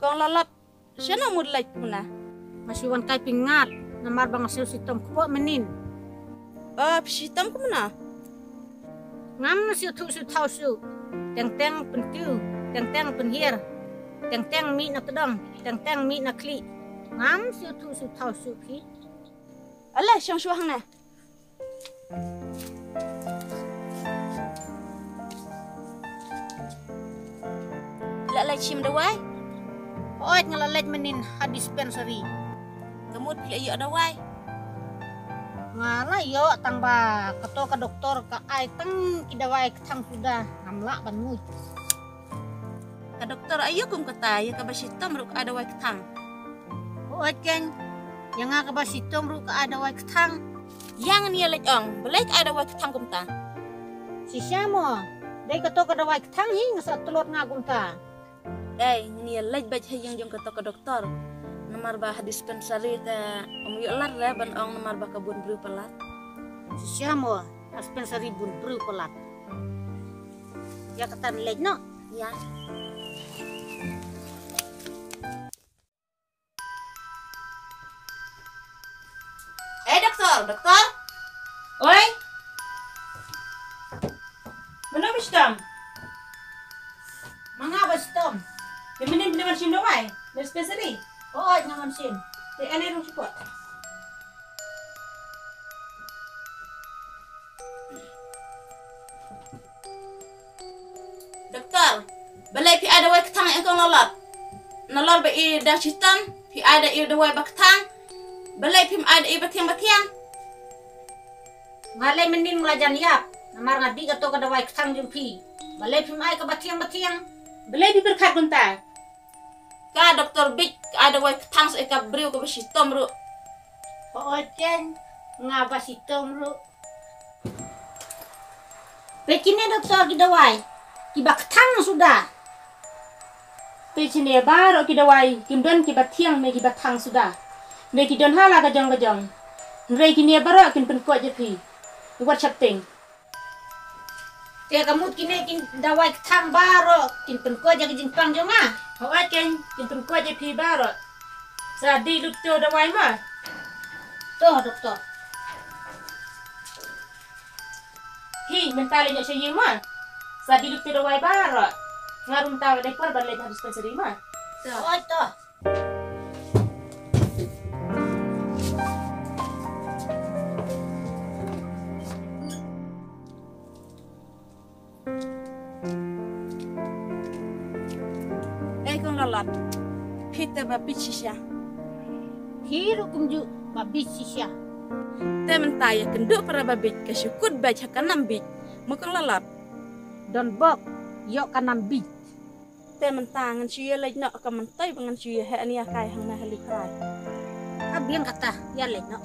Kong lalap, siya na mudlay ko na. Masiwan kay pingat, namar bang asil sitom ko menin. Pisitam ko na. Ngam na siya su tau su. Teng pentiu, teng penhir. Teng mi na tedong, teng mi na kli. Ngam siya su tau su pi. Alah, siyang suwang na. Lalay chim dawai. Oit ngalalet menin ha dispensary. Gamot pili ayo dawai. Ngala yo tang ba kato ka doktor ka ay tang kidawai tang sudah ngamla ban mui. Ka doktor ayo kum kata ya ka basitam ruk adawai ketang. Oit ken yang nga ka ba sitom ru ka adawai tang. Yang ni lek ong, belai ka adawai ketang kum ta. Si siamo, dai kato ka dawai tang hi ngasa telur ngagum ta. Ni lek baj hayang jong kata ka doktor. Namar ba dispensary ta umuyo lar ra ban ong namar ba kabun bru pelat. Si siamo, dispensary bun bru pelat. Ya kata lek no. Ya. Doktor. Oi. Mana bistam? Mga ba sitom? Peminin binaman sim dawai. Dispensary. Oit naman sim. Te ane rung support. Doktor, balai pi ada wai ketang yang kau lalap. Nalor ba i dah sistem, pi ada i dah wai baketang. Balai pi ada i batiang. Ngalai menin ngelajan yap. Namar ngadi kato ka dawai ketang jumpi. Balai pim ai ka batiang. Belai pi berkat gunta. Ka doktor big ada wai ketang sa ka briu ka sistem ru. Oit ken ngaba sitom ru. Pekine doktor ki dawai. Ki baketang sudah. Pe chine baro ki dawai, kimdon ki batiang me ki batang sudah. Me ki don hala ka jong. Nrei ki ne baro kin pen ko je pi. Iwat chapting. Te kamut kine kin dawai ketang baro kin pen ko jaga jingpang jonga. Hawat ken kin pen ko je pi baro. Sa di lukto dawai ma. Toh doktor. Hi mentale nya sayi ma. Sa di lukto dawai baro. Ngarum tawa dai par balai dispensary ma. Oit toh. Kong lalap. Pita ba picisya. Hiru kumju babis sisya. Te mentaya kenduk para babit ka syukut baj hakanam bit. Mukong lalap. Don bok yok kanam bit. Te mentangan siya lek nak ka mentai bangan siya ha ani akai hang na halu krai. Abiang kata ya lek no.